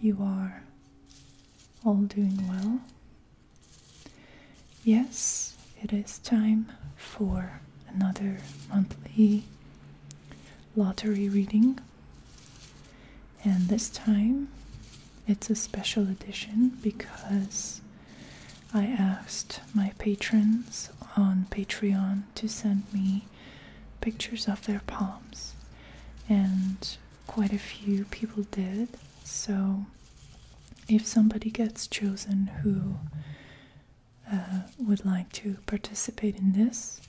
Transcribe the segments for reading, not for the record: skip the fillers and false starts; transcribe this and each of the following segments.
you are all doing well. Yes, it is time for another monthly lottery reading, and this time it's a special edition because I asked my patrons on Patreon to send me pictures of their palms, and quite a few people did. So if somebody gets chosen who would like to participate in this,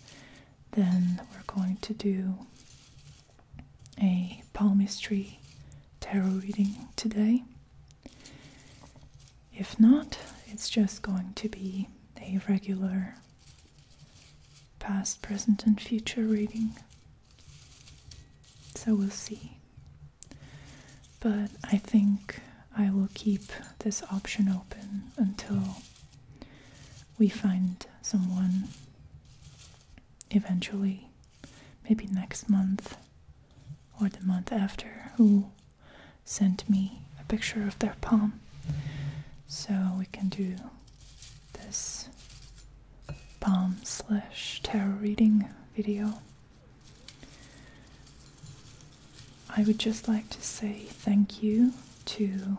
then we're going to do a palmistry tarot reading today. If not, it's just going to be a regular past, present, and future reading. So we'll see. But I think I will keep this option open until we find someone eventually, maybe next month or the month after, who sent me a picture of their palm. So we can do this palm/tarot reading video. I would just like to say thank you to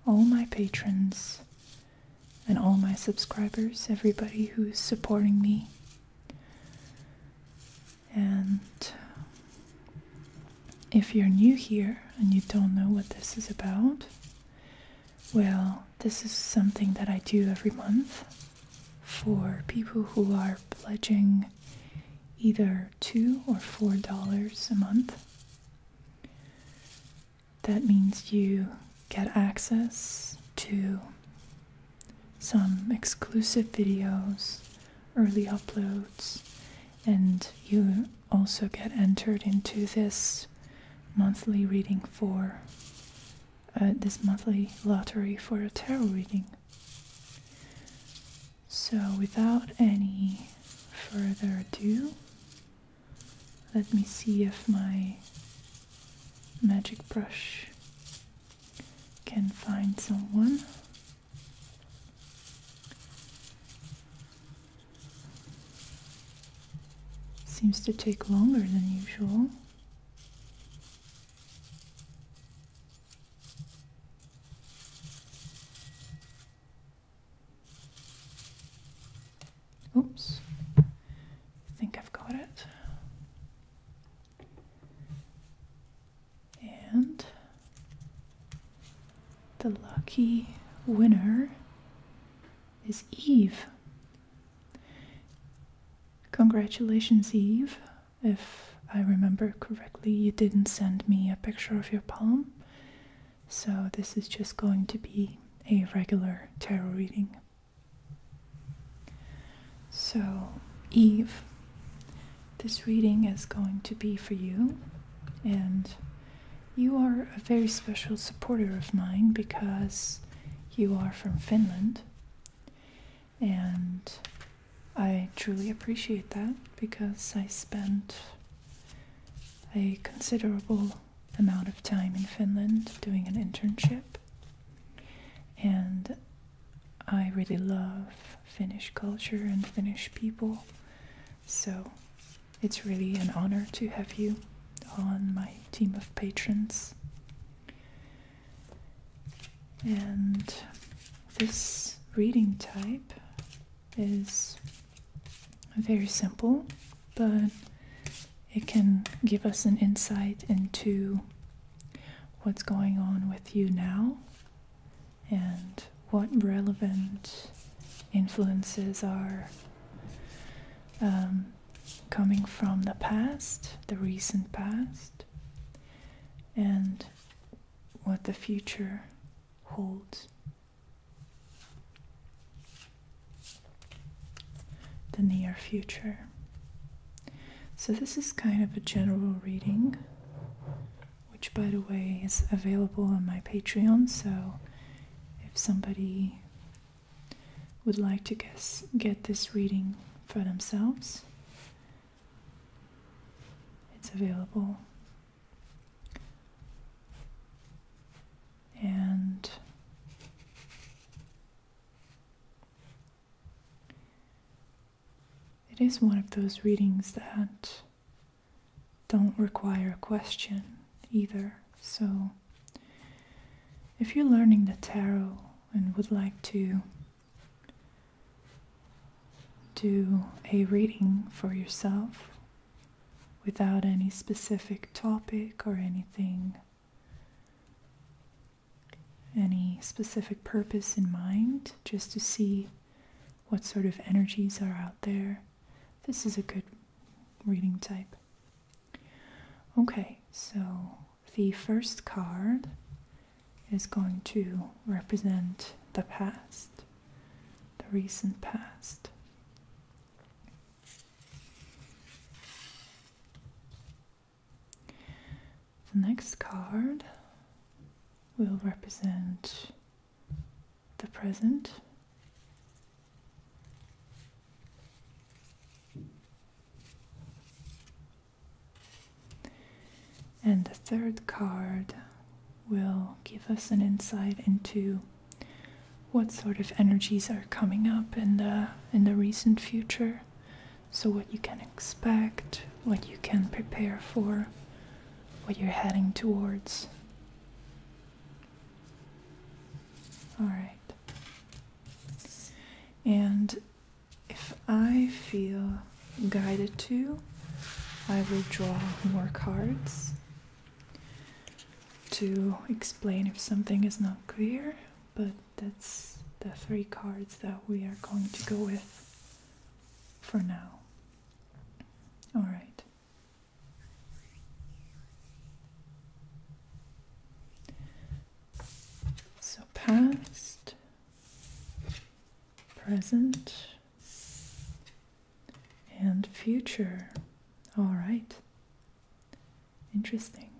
all my patrons and all my subscribers, everybody who's supporting me. And if you're new here and you don't know what this is about, well, this is something that I do every month for people who are pledging either $2 or $4 a month. That means you get access to some exclusive videos, early uploads, and you also get entered into this monthly reading for this monthly lottery for a tarot reading. So without any further ado, let me see if my magic brush can find someone. Seems to take longer than usual. Oops, I think I've got it. And the lucky winner is Eve. Congratulations, Eve. If I remember correctly, you didn't send me a picture of your palm, so this is just going to be a regular tarot reading. So, Eve, this reading is going to be for you, and you are a very special supporter of mine because you are from Finland, and I truly appreciate that because I spent a considerable amount of time in Finland doing an internship, and I really love Finnish culture and Finnish people, so it's really an honor to have you on my team of patrons. And this reading type is very simple, but it can give us an insight into what's going on with you now and what relevant influences are coming from the past, the recent past, and what the future holds. The near future. So this is kind of a general reading, which by the way is available on my Patreon, so if somebody would like to get this reading for themselves, it's available. And it is one of those readings that don't require a question either. So if you're learning the tarot and would like to do a reading for yourself without any specific topic or anything, any specific purpose in mind, just to see what sort of energies are out there, this is a good reading type. Okay, so the first card is going to represent the past, the recent past. The next card will represent the present. And the third card will give us an insight into what sort of energies are coming up in the recent future. So what you can expect, what you can prepare for, what you're heading towards. All right. And if I feel guided to, I will draw more cards to explain if something is not clear, but that's the 3 cards that we are going to go with for now. All right. So past, present, and future. All right. Interesting.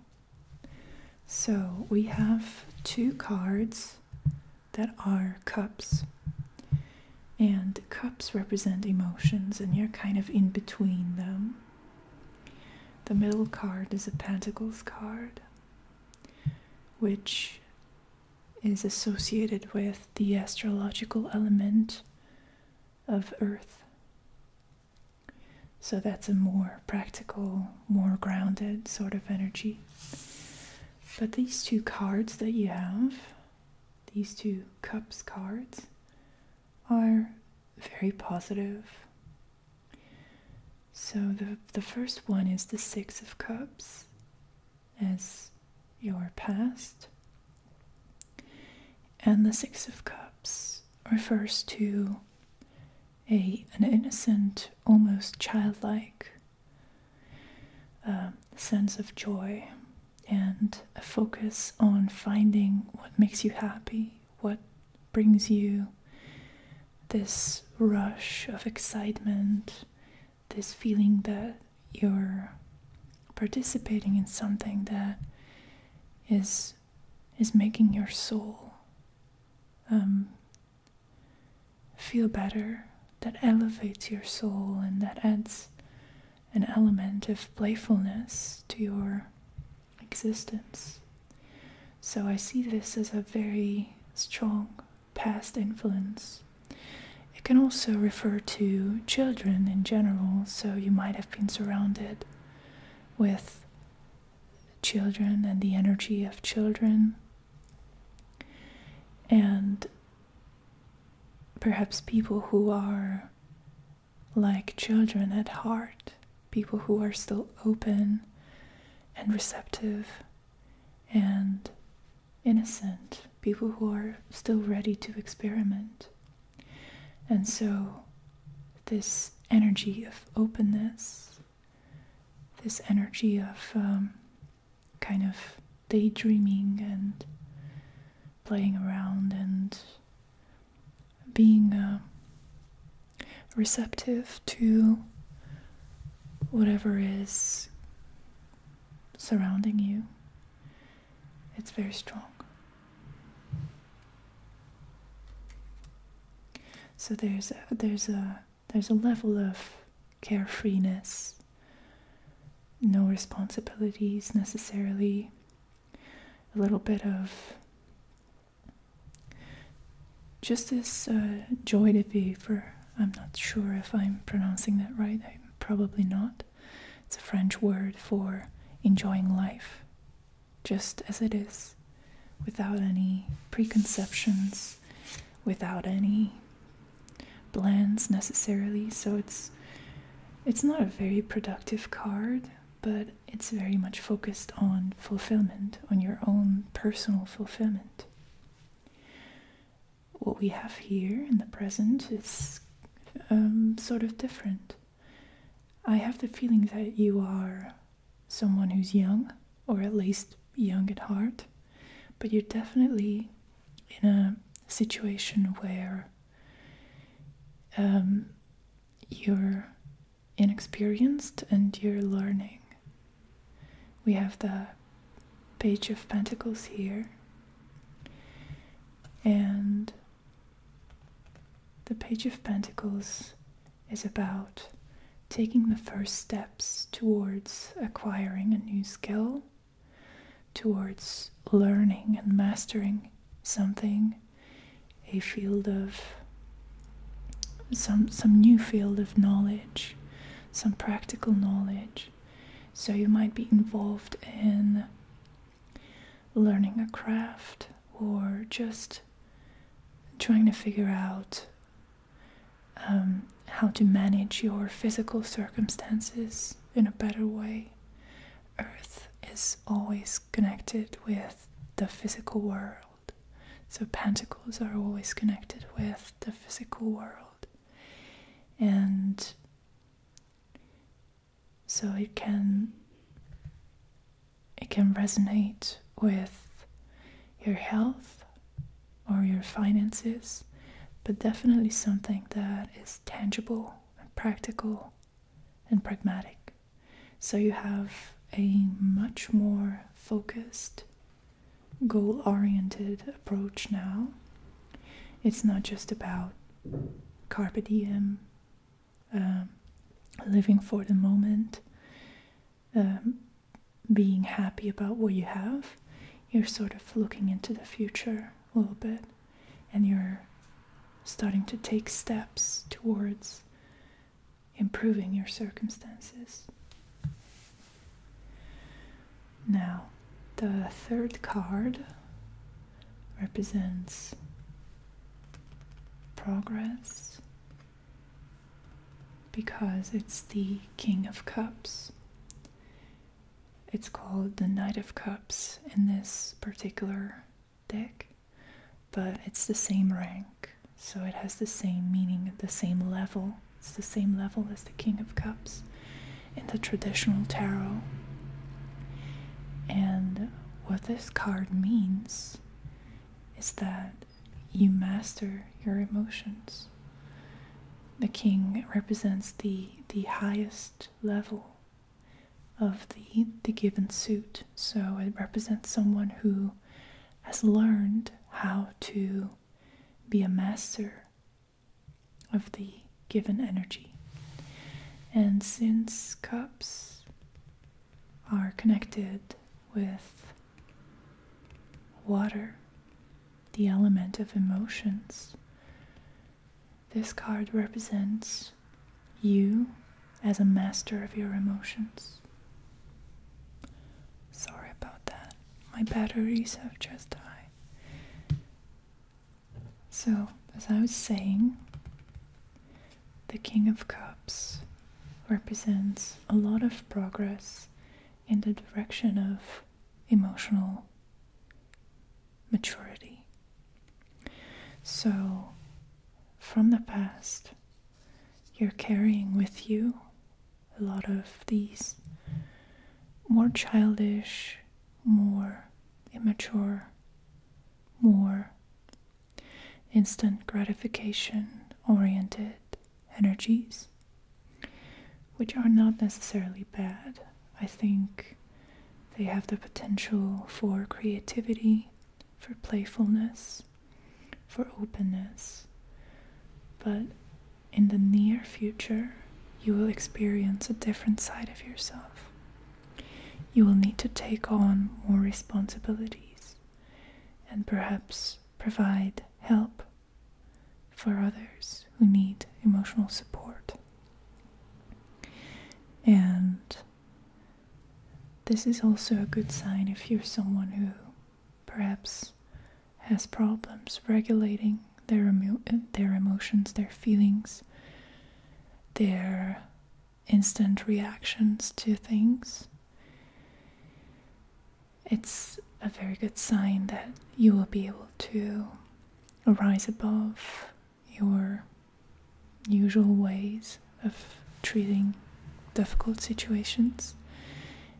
So we have 2 cards that are cups, and cups represent emotions, and you're kind of in between them. The middle card is a Pentacles card, which is associated with the astrological element of Earth. So that's a more practical, more grounded sort of energy. But these 2 cards that you have, these 2 cups cards, are very positive. So the first one is the 6 of Cups as your past. And the 6 of Cups refers to an innocent, almost childlike sense of joy and a focus on finding what makes you happy, what brings you this rush of excitement, this feeling that you're participating in something that is making your soul feel better, that elevates your soul, and that adds an element of playfulness to your existence. So I see this as a very strong past influence. It can also refer to children in general, so you might have been surrounded with children and the energy of children, and perhaps people who are like children at heart, people who are still open and receptive and innocent, people who are still ready to experiment. And so this energy of openness, this energy of kind of daydreaming and playing around and being receptive to whatever is surrounding you, it's very strong. So there's a level of carefreeness, no responsibilities necessarily, a little bit of just this joie de vivre. I'm not sure if I'm pronouncing that right. I'm probably not. It's a French word for enjoying life, just as it is, without any preconceptions, without any plans necessarily. So it's not a very productive card, but it's very much focused on fulfillment, on your own personal fulfillment. What we have here in the present is sort of different. I have the feeling that you are someone who's young, or at least young at heart, but you're definitely in a situation where you're inexperienced and you're learning. We have the Page of Pentacles here, and the Page of Pentacles is about taking the first steps towards acquiring a new skill, towards learning and mastering something, a field of some new field of knowledge, some practical knowledge. So you might be involved in learning a craft, or just trying to figure out how to manage your physical circumstances in a better way. Earth is always connected with the physical world, so pentacles are always connected with the physical world, and so it can resonate with your health or your finances, but definitely something that is tangible and practical and pragmatic. So you have a much more focused, goal-oriented approach now. It's not just about carpe diem, living for the moment, being happy about what you have. You're sort of looking into the future a little bit, and you're starting to take steps towards improving your circumstances. Now, the third card represents progress, because it's the King of Cups. It's called the Knight of Cups in this particular deck, but it's the same rank, so it has the same meaning, the same level. It's the same level as the King of Cups in the traditional tarot. And what this card means is that you master your emotions. The King represents the highest level of the given suit, so it represents someone who has learned how to be a master of the given energy. And since cups are connected with water, the element of emotions, this card represents you as a master of your emotions. Sorry about that. My batteries have just died. So, as I was saying, the King of Cups represents a lot of progress in the direction of emotional maturity. So, from the past, you're carrying with you a lot of these more childish, more immature, more instant gratification oriented energies, which are not necessarily bad. I think they have the potential for creativity, for playfulness, for openness. But in the near future, you will experience a different side of yourself. You will need to take on more responsibilities and perhaps provide help for others who need emotional support. And this is also a good sign if you're someone who perhaps has problems regulating their emotions, their feelings, their instant reactions to things. It's a very good sign that you will be able to rise above your usual ways of treating difficult situations,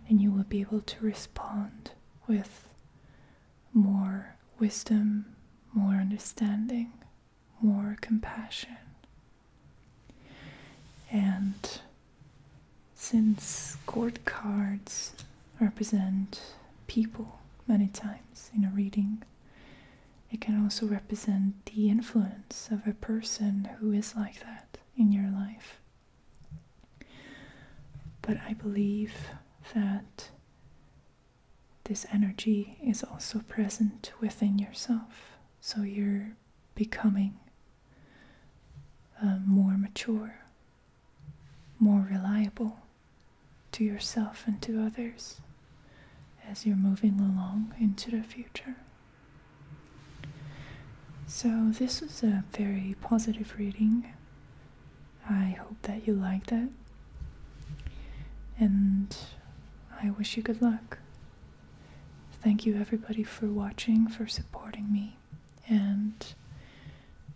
and you will be able to respond with more wisdom, more understanding, more compassion. And since court cards represent people many times in a reading, it can also represent the influence of a person who is like that in your life. But I believe that this energy is also present within yourself, so you're becoming more mature, more reliable to yourself and to others as you're moving along into the future. So this was a very positive reading. I hope that you liked it, and I wish you good luck. Thank you everybody for watching, for supporting me, and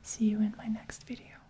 see you in my next video.